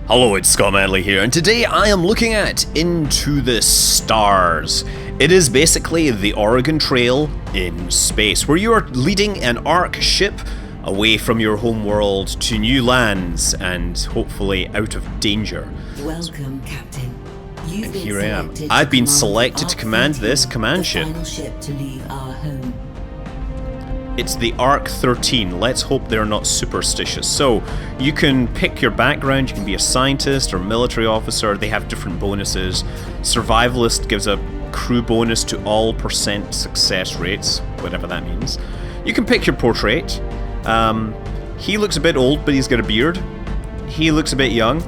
Hello, it's Scott Manley here, and today I am looking at Into the Stars. It is basically the Oregon Trail in space, where you are leading an Ark ship away from your homeworld to new lands and hopefully out of danger. Welcome, Captain. And here I am. I've been selected to command this command ship. Final ship to leave our home. It's the Ark 13. Let's hope they're not superstitious. So, you can pick your background. You can be a scientist or military officer. They have different bonuses. Survivalist gives a crew bonus to all % success rates, whatever that means. You can pick your portrait. He looks a bit old, but he's got a beard. He looks a bit young.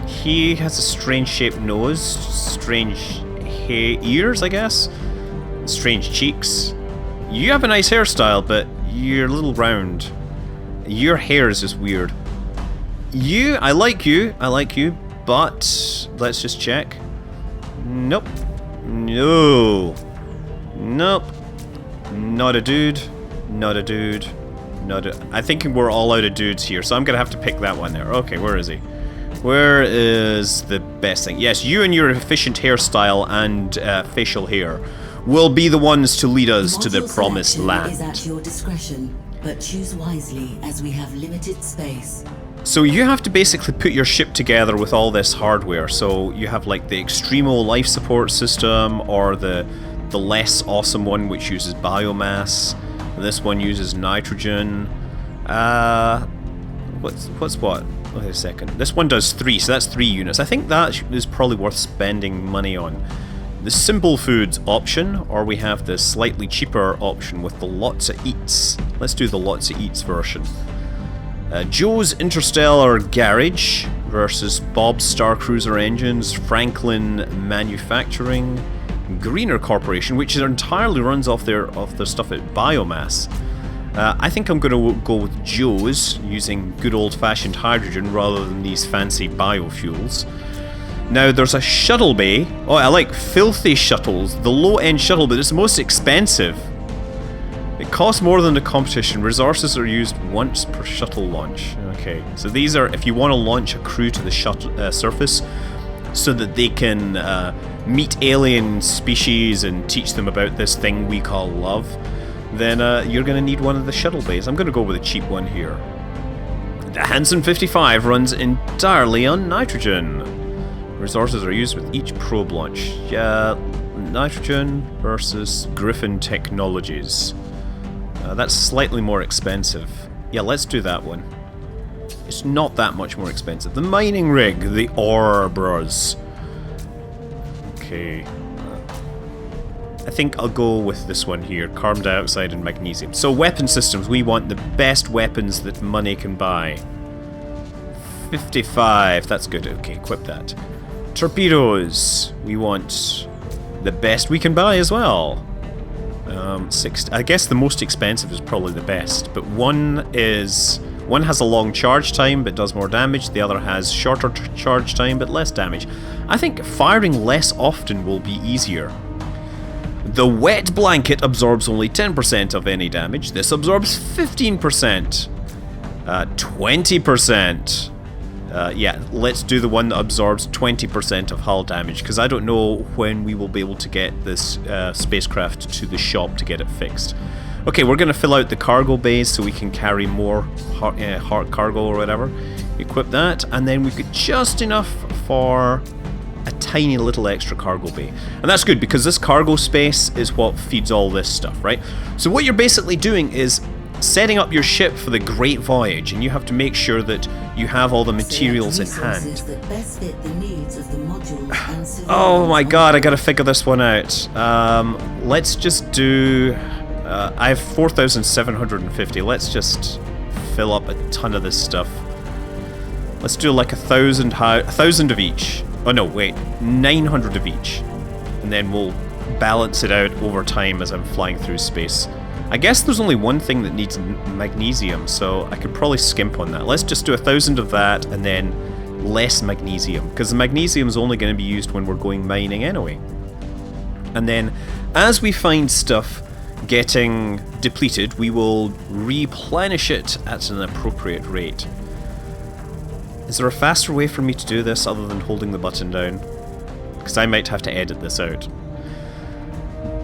He has a strange shaped nose, strange ears, I guess. Strange cheeks. You have a nice hairstyle, but you're a little round. Your hair is just weird. I like you, but let's just check. Nope. No. Nope. Not a dude. Not a dude. I think we're all out of dudes here, so I'm gonna have to pick that one there. Okay, where is he? Where is the best thing? Yes, you and your efficient hairstyle and facial hair will be the ones to lead us to the promised land. Is at your discretion, but choose wisely as we have limited space. So you have to basically put your ship together with all this hardware. So you have like the Extremo life support system, or the less awesome one which uses biomass. This one uses nitrogen. What's what? Wait a second. This one does 3, so that's 3 units. I think that is probably worth spending money on. The simple foods option, or we have the slightly cheaper option with the lots of eats. Let's do the lots of eats version. Joe's Interstellar Garage versus Bob's Star Cruiser Engines, Franklin Manufacturing, Greener Corporation, which entirely runs off their stuff at biomass. I think I'm going to go with Joe's, using good old-fashioned hydrogen rather than these fancy biofuels. Now, there's a shuttle bay. Oh, I like filthy shuttles. The low-end shuttle, but it's the most expensive. It costs more than the competition. Resources are used once per shuttle launch. Okay, so these are if you want to launch a crew to the shuttle surface so that they can meet alien species and teach them about this thing we call love, then you're going to need one of the shuttle bays. I'm going to go with a cheap one here. The Hanson 55 runs entirely on nitrogen. Resources are used with each probe launch. Yeah, nitrogen versus Griffin Technologies. That's slightly more expensive. Yeah, let's do that one. It's not that much more expensive. The mining rig, the Orbros. Okay. I think I'll go with this one here, carbon dioxide and magnesium. So weapon systems, we want the best weapons that money can buy. 55, that's good. Okay, equip that. Torpedoes, we want the best we can buy as well. 6. I guess the most expensive is probably the best, but one has a long charge time but does more damage. The other has shorter charge time but less damage. I think firing less often will be easier. The wet blanket absorbs only 10% of any damage. This absorbs 15%. 20%. Yeah, let's do the one that absorbs 20% of hull damage, because I don't know when we will be able to get this spacecraft to the shop to get it fixed. Okay, we're going to fill out the cargo bays so we can carry more hard cargo or whatever. Equip that, and then we've got just enough for a tiny little extra cargo bay. And that's good, because this cargo space is what feeds all this stuff, right? So what you're basically doing is setting up your ship for the great voyage, and you have to make sure that you have all the materials in hand. Oh my god, I gotta figure this one out. Let's just do... I have 4,750. Let's just fill up a ton of this stuff. Let's do like 1,000 of each. Oh no, wait, 900 of each. And then we'll balance it out over time as I'm flying through space. I guess there's only one thing that needs magnesium, so I could probably skimp on that. Let's just do 1,000 of that and then less magnesium, because the magnesium is only going to be used when we're going mining anyway. And then as we find stuff getting depleted, we will replenish it at an appropriate rate. Is there a faster way for me to do this other than holding the button down? Because I might have to edit this out.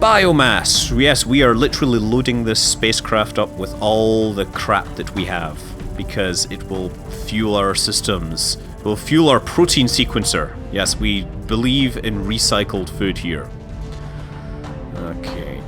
Biomass! Yes, we are literally loading this spacecraft up with all the crap that we have, because it will fuel our systems. It will fuel our protein sequencer. Yes, we believe in recycled food here. Okay.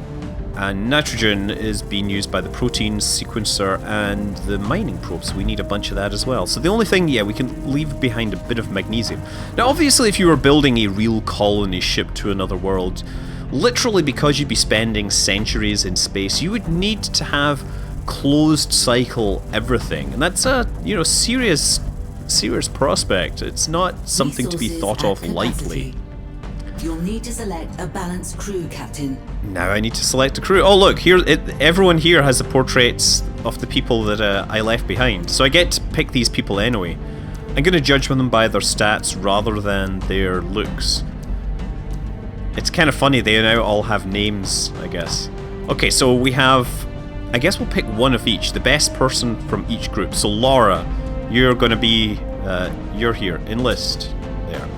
And nitrogen is being used by the protein sequencer and the mining probe, so we need a bunch of that as well. So the only thing, yeah, we can leave behind a bit of magnesium. Now obviously if you were building a real colony ship to another world, literally because you'd be spending centuries in space, you would need to have closed cycle everything. And that's a, you know, serious prospect. It's not something to be thought of lightly. You'll need to select a balanced crew, Captain. Now I need to select a crew. Oh look, here everyone here has the portraits of the people that I left behind. So I get to pick these people anyway. I'm going to judge them by their stats rather than their looks. It's kind of funny, they now all have names, I guess. Okay, so we have... I guess we'll pick one of each, the best person from each group. So Laura, you're going to be... you're here. Enlist. There.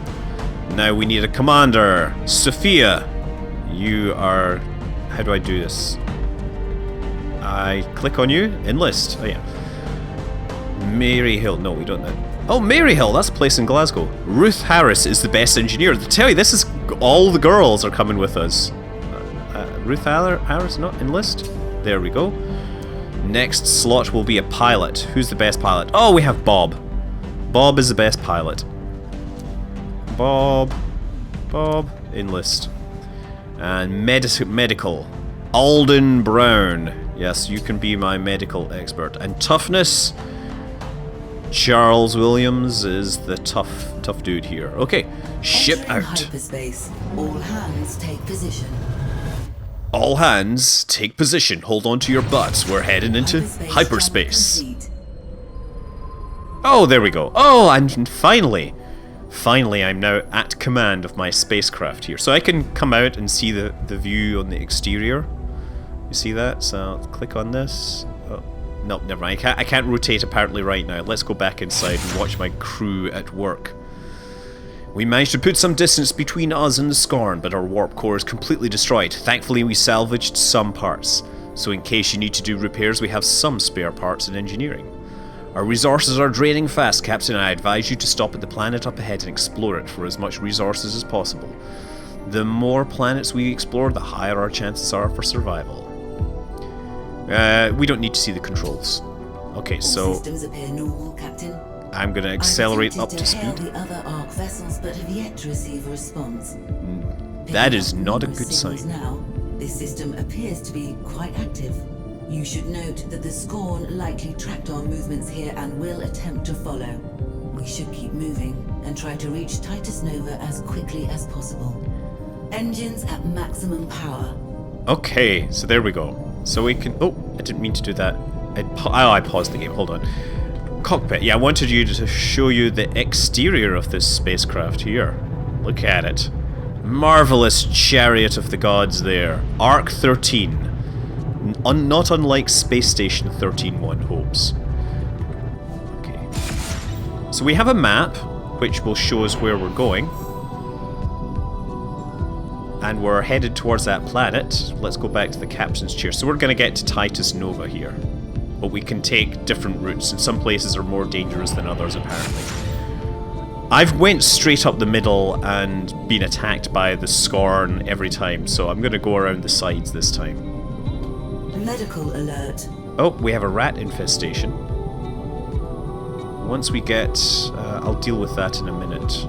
Now we need a commander. Sophia, you are... How do I do this? I click on you. Enlist. Oh yeah. Mary Hill. No, we don't know. Oh, Mary Hill, that's a place in Glasgow. Ruth Harris is the best engineer. To tell you, this is... all the girls are coming with us. Ruth Harris, not enlist. There we go. Next slot will be a pilot. Who's the best pilot? Oh, we have Bob. Bob is the best pilot. Bob, enlist. And medical. Alden Brown. Yes, you can be my medical expert. And toughness... Charles Williams is the tough dude here. Okay, ship Entering out. hyperspace. All hands take position. All hands take position. Hold on to your butts. We're heading into hyperspace. Complete. Oh, there we go. Oh, and finally I'm now at command of my spacecraft here. So I can come out and see the view on the exterior. You see that? So I'll click on this. Oh. No, never mind. I can't rotate apparently right now. Let's go back inside and watch my crew at work. We managed to put some distance between us and the Scorn, but our warp core is completely destroyed. Thankfully, we salvaged some parts. So in case you need to do repairs, we have some spare parts in engineering. Our resources are draining fast, Captain. I advise you to stop at the planet up ahead and explore it for as much resources as possible. The more planets we explore, the higher our chances are for survival. We don't need to see the controls. Okay, so All systems appear normal, Captain. I'm going to accelerate up to hail speed. the other Ark vessels, but have yet to receive a response. That Picking is up not a numerous good signals sign. Now, this system appears to be quite active. You should note that the Scorn likely tracked our movements here and will attempt to follow. We should keep moving and try to reach Titus Nova as quickly as possible. Engines at maximum power. Okay, so there we go. So we can... Oh, I didn't mean to do that. I paused the game. Hold on. Cockpit. Yeah, I wanted you to show you the exterior of this spacecraft here. Look at it. Marvelous chariot of the gods there. Arc 13. Not unlike Space Station 13 one hopes. Okay. So we have a map, which will show us where we're going. And we're headed towards that planet. Let's go back to the captain's chair. So we're going to get to Titus Nova here. But we can take different routes, and some places are more dangerous than others, apparently. I've went straight up the middle and been attacked by the Scorn every time, so I'm going to go around the sides this time. Medical alert. Oh, we have a rat infestation. Once we get... I'll deal with that in a minute.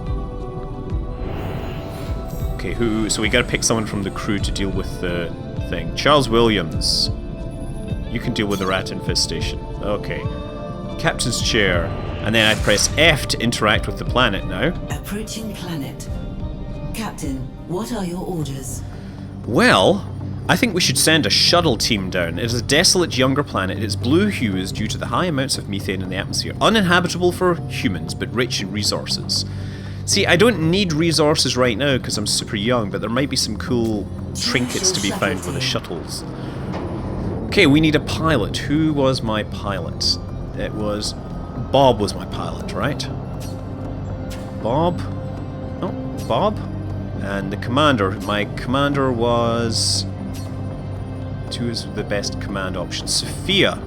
Okay, so we gotta pick someone from the crew to deal with the thing. Charles Williams. You can deal with the rat infestation. Okay. Captain's chair. And then I press F to interact with the planet now. Approaching planet. Captain, what are your orders? Well, I think we should send a shuttle team down. It is a desolate younger planet. Its blue hue is due to the high amounts of methane in the atmosphere. Uninhabitable for humans, but rich in resources. See, I don't need resources right now because I'm super young, but there might be some cool trinkets to be found with the shuttles. Okay, we need a pilot. Who was my pilot? It was Bob was my pilot, right? Bob? Oh, Bob? And the commander. My commander was... Two is the best command option. Sophia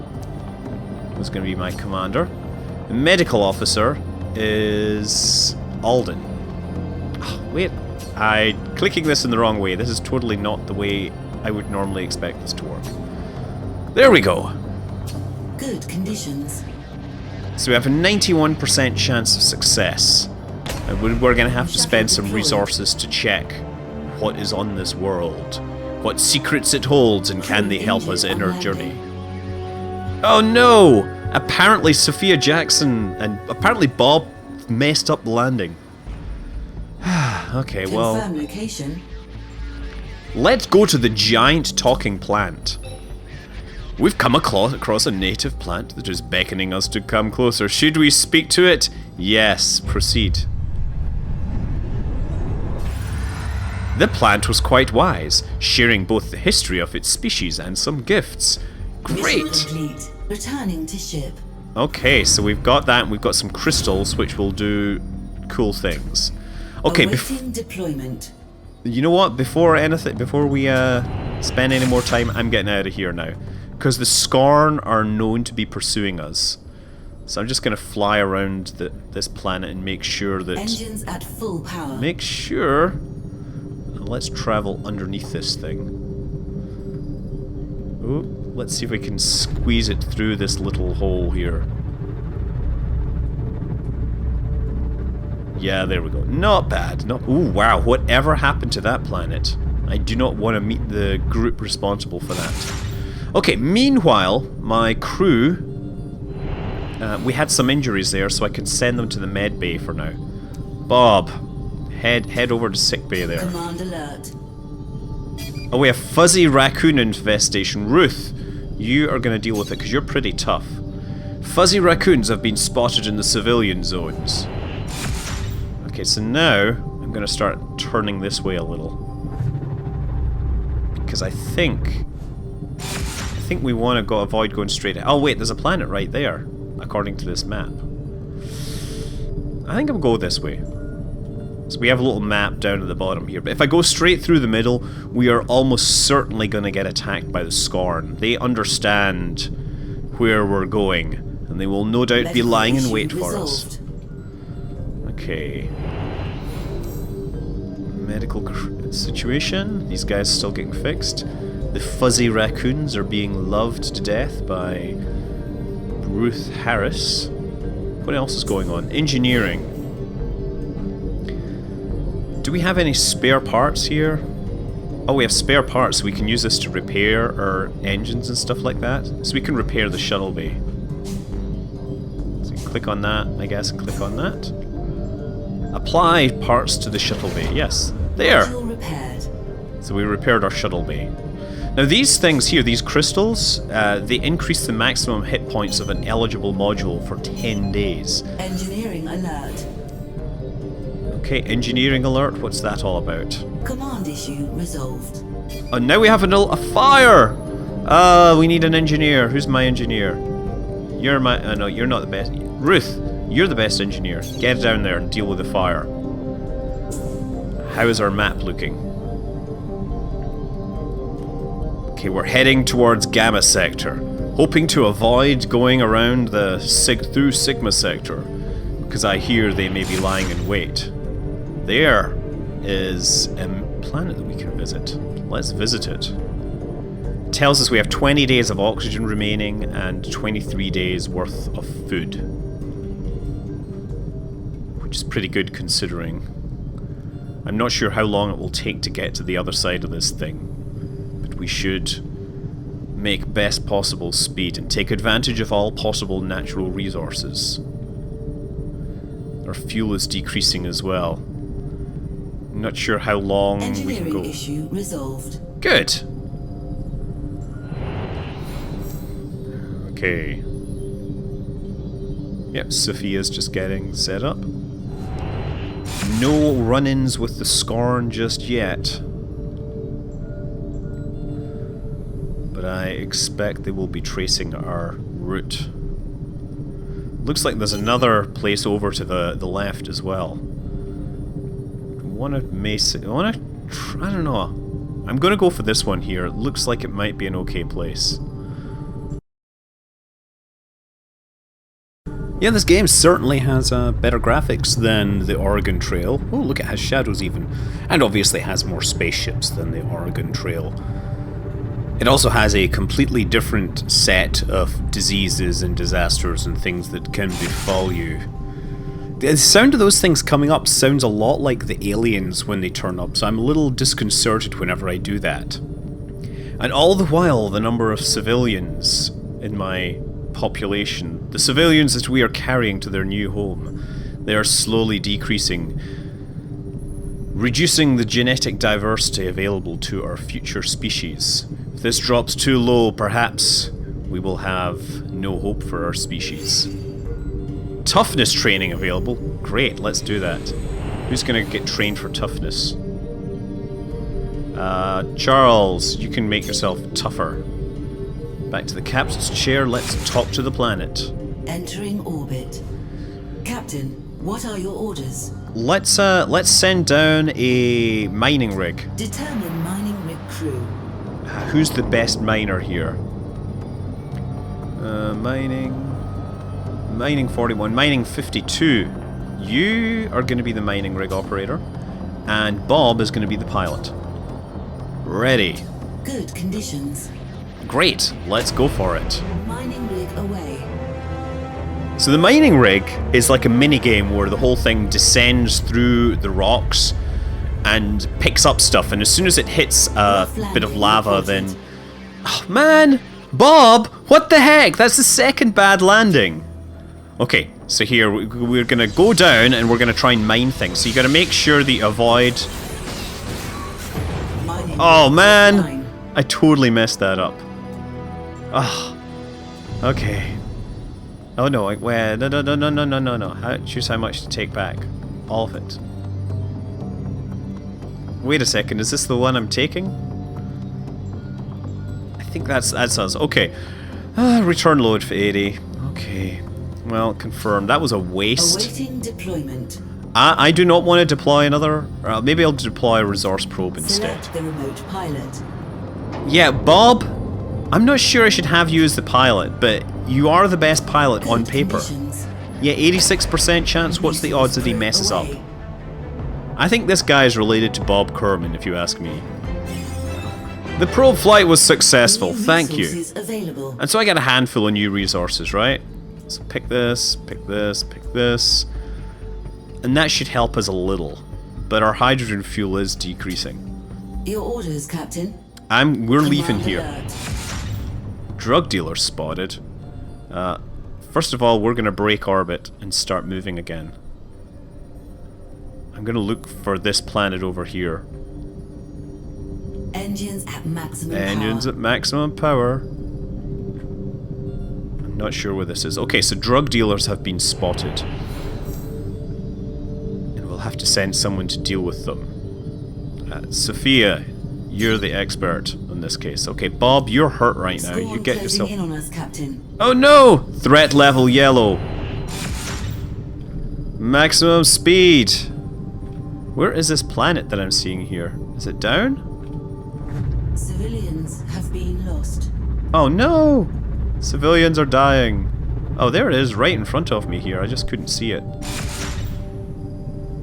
was going to be my commander. The medical officer is Alden. Oh, wait, clicking this in the wrong way. This is totally not the way I would normally expect this to work. There we go. Good conditions. So we have a 91% chance of success. And we're going to have to spend some resources to check what is on this world, what secrets it holds, and can they help us in our journey. Oh no! Apparently Sophia Jackson and apparently Bob messed up the landing. Okay, well... Confirm location. Let's go to the giant talking plant. We've come across a native plant that is beckoning us to come closer. Should we speak to it? Yes, proceed. The plant was quite wise, sharing both the history of its species and some gifts. Great! Mission complete. Returning to ship. Okay, so we've got that, and we've got some crystals which will do cool things. Okay, Awaiting deployment. You know what? Before we spend any more time, I'm getting out of here now. Because the Scorn are known to be pursuing us. So I'm just going to fly around this planet and make sure that... Engines at full power. Make sure... Let's travel underneath this thing. Ooh, let's see if we can squeeze it through this little hole here. Yeah, there we go. Not bad. Ooh, wow. Whatever happened to that planet? I do not want to meet the group responsible for that. Okay, meanwhile, my crew... we had some injuries there, so I can send them to the med bay for now. Bob, head over to sick bay there. Command alert. Oh, we have fuzzy raccoon infestation. Ruth, you are going to deal with it because you're pretty tough. Fuzzy raccoons have been spotted in the civilian zones. Okay, so now I'm going to start turning this way a little. Because I think we want to avoid going straight. Oh wait, there's a planet right there, according to this map. I think I'll go this way. So we have a little map down at the bottom here. But if I go straight through the middle, we are almost certainly going to get attacked by the Scorn. They understand where we're going, and they will no doubt be lying in wait for us. Okay. Medical situation. These guys still getting fixed. The fuzzy raccoons are being loved to death by Ruth Harris. What else is going on? Engineering. Do we have any spare parts here? Oh, we have spare parts, so we can use this to repair our engines and stuff like that. So we can repair the shuttle bay. So you click on that, I guess, and click on that. Apply parts to the shuttle bay. Yes, there! So we repaired our shuttle bay. Now these things here, these crystals, they increase the maximum hit points of an eligible module for 10 days. Engineering alert. Okay, engineering alert, what's that all about? Command issue resolved. Oh, now we have a fire! We need an engineer. Who's my engineer? You're my... no, you're not the best. Ruth, you're the best engineer. Get down there and deal with the fire. How is our map looking? Okay, we're heading towards Gamma Sector, hoping to avoid going around the through Sigma Sector, because I hear they may be lying in wait. There is a planet that we can visit. Let's visit it. It tells us we have 20 days of oxygen remaining and 23 days worth of food, which is pretty good considering. I'm not sure how long it will take to get to the other side of this thing. We should make best possible speed and take advantage of all possible natural resources. Our fuel is decreasing as well. I'm not sure how long we can go. Issue resolved. Good. Okay. Yep, Sophia's just getting set up. No run-ins with the Scorn just yet. But I expect they will be tracing our route. Looks like there's another place over to the left as well. I don't know. I'm gonna go for this one here. It looks like it might be an okay place. Yeah, this game certainly has better graphics than the Oregon Trail. Oh, look, it has shadows even. And obviously has more spaceships than the Oregon Trail. It also has a completely different set of diseases and disasters and things that can befall you. The sound of those things coming up sounds a lot like the aliens when they turn up, so I'm a little disconcerted whenever I do that. And all the while, the number of civilians in my population, the civilians that we are carrying to their new home, they are slowly decreasing, reducing the genetic diversity available to our future species. If this drops too low, perhaps we will have no hope for our species. Toughness training available. Great, let's do that. Who's gonna get trained for toughness? Charles, you can make yourself tougher. Back to the captain's chair, let's talk to the planet. Entering orbit. Captain, what are your orders? Let's send down a mining rig. Determine mining rig crew. Who's the best miner here? Mining 41, mining 52. You are going to be the mining rig operator, and Bob is going to be the pilot. Ready. Good conditions. Great, let's go for it. Mining rig away. So the mining rig is like a mini game where the whole thing descends through the rocks and picks up stuff, and as soon as it hits a bit of lava, then... Oh man! Bob! What the heck? That's the second bad landing! Okay, so here, we're gonna go down and we're gonna try and mine things. So you gotta make sure that you avoid... Oh man! I totally messed that up. Ah, okay. Oh no, wait, no. Choose how much to take back. All of it. Wait a second, is this the one I'm taking? I think that's us. Okay. Return load for 80. Okay. Well, confirmed. That was a waste. Awaiting deployment. I do not want to deploy another... maybe I'll deploy a resource probe instead. Select the remote pilot. Yeah, Bob, I'm not sure I should have you as the pilot, but you are the best pilot on paper. Yeah, 86% chance. What's the odds that he messes up? I think this guy is related to Bob Kerman, if you ask me. The probe flight was successful, thank you. And so I got a handful of new resources, right? So pick this, pick this, pick this. And that should help us a little. But our hydrogen fuel is decreasing. Your orders, Captain. We're leaving here. Drug dealer spotted. First of all, we're going to break orbit and start moving again. I'm going to look for this planet over here. Engines at maximum Engines power. at maximum power. I'm not sure where this is. Okay, so drug dealers have been spotted. And we'll have to send someone to deal with them. Sophia, you're the expert in this case. Okay, Bob, you're hurt right now. You get yourself... in on us, Captain. Oh no! Threat level yellow. Maximum speed. Where is this planet that I'm seeing here? Is it down? Civilians have been lost. Oh no! Civilians are dying. Oh, there it is, right in front of me here. I just couldn't see it.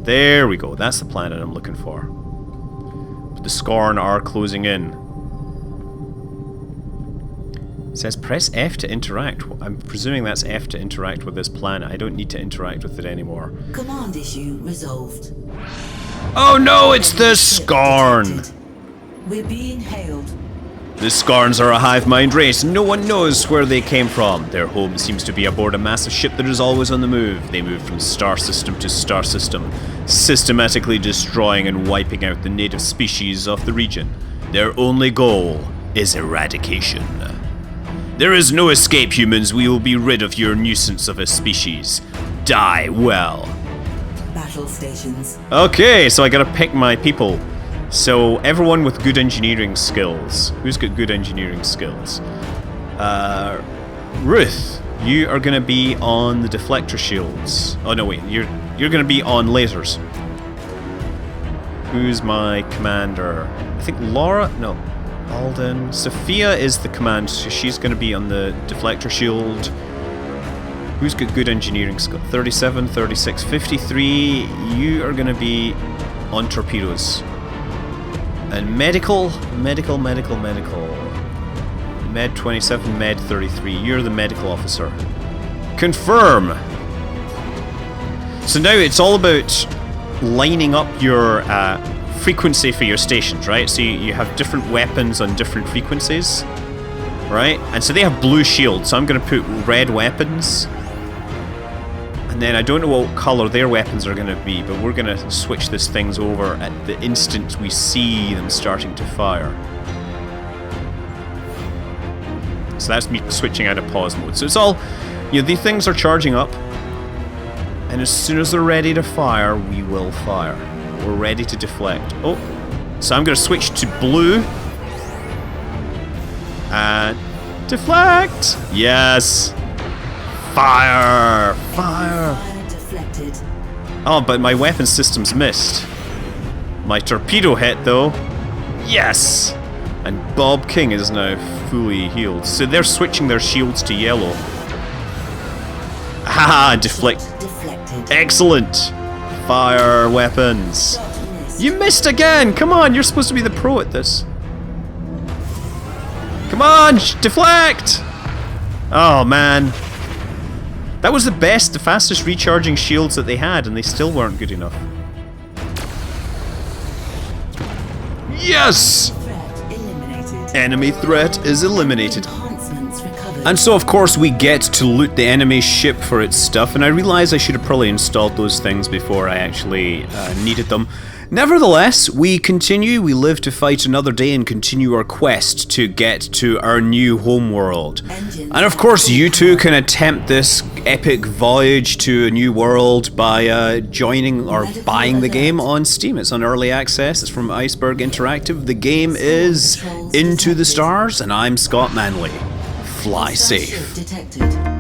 There we go. That's the planet I'm looking for. But the Scorn are closing in. It says press F to interact. I'm presuming that's F to interact with this planet. I don't need to interact with it anymore. Command issue resolved. Oh no, it's the Scorn! We're being hailed. The Scorns are a hive mind race. No one knows where they came from. Their home seems to be aboard a massive ship that is always on the move. They move from star system to star system, systematically destroying and wiping out the native species of the region. Their only goal is eradication. There is no escape, humans. We will be rid of your nuisance of a species. Die well. Battle stations. Okay, so I gotta pick my people. So everyone with good engineering skills. Who's got good engineering skills? Ruth. You are going to be on the deflector shields. Oh no, wait, you're going to be on lasers. Who's my commander? I think Laura? No. Alden. Sophia is the command, so she's going to be on the deflector shield. Who's got good engineering skill? 37, 36, 53. You are going to be on torpedoes. And medical. Med 27, Med 33. You're the medical officer. Confirm! So now it's all about lining up your frequency for your stations, right? So you have different weapons on different frequencies, right? And so they have blue shields, so I'm going to put red weapons. And then I don't know what color their weapons are going to be, but we're going to switch these things over at the instant we see them starting to fire. So that's me switching out of pause mode. So it's all, you know, these things are charging up. And as soon as they're ready to fire, we will fire. We're ready to deflect. Oh, so I'm going to switch to blue. And deflect! Yes! Fire! Fire! Deflected. Oh, but my weapon system's missed. My torpedo hit, though. Yes! And Bob King is now fully healed. So they're switching their shields to yellow. Haha, deflected. Excellent! Fire weapons. You missed again! Come on, you're supposed to be the pro at this. Come on, deflect! Oh man. That was the best, the fastest recharging shields that they had, and they still weren't good enough. Yes! Enemy threat is eliminated. And so of course we get to loot the enemy ship for its stuff, and I realise I should have probably installed those things before I actually needed them. Nevertheless, we continue, we live to fight another day and continue our quest to get to our new homeworld. And of course you too can attempt this epic voyage to a new world by joining or buying the game on Steam. It's on early access, it's from Iceberg Interactive. The game is Into the Stars, and I'm Scott Manley. Fly safe. Detected.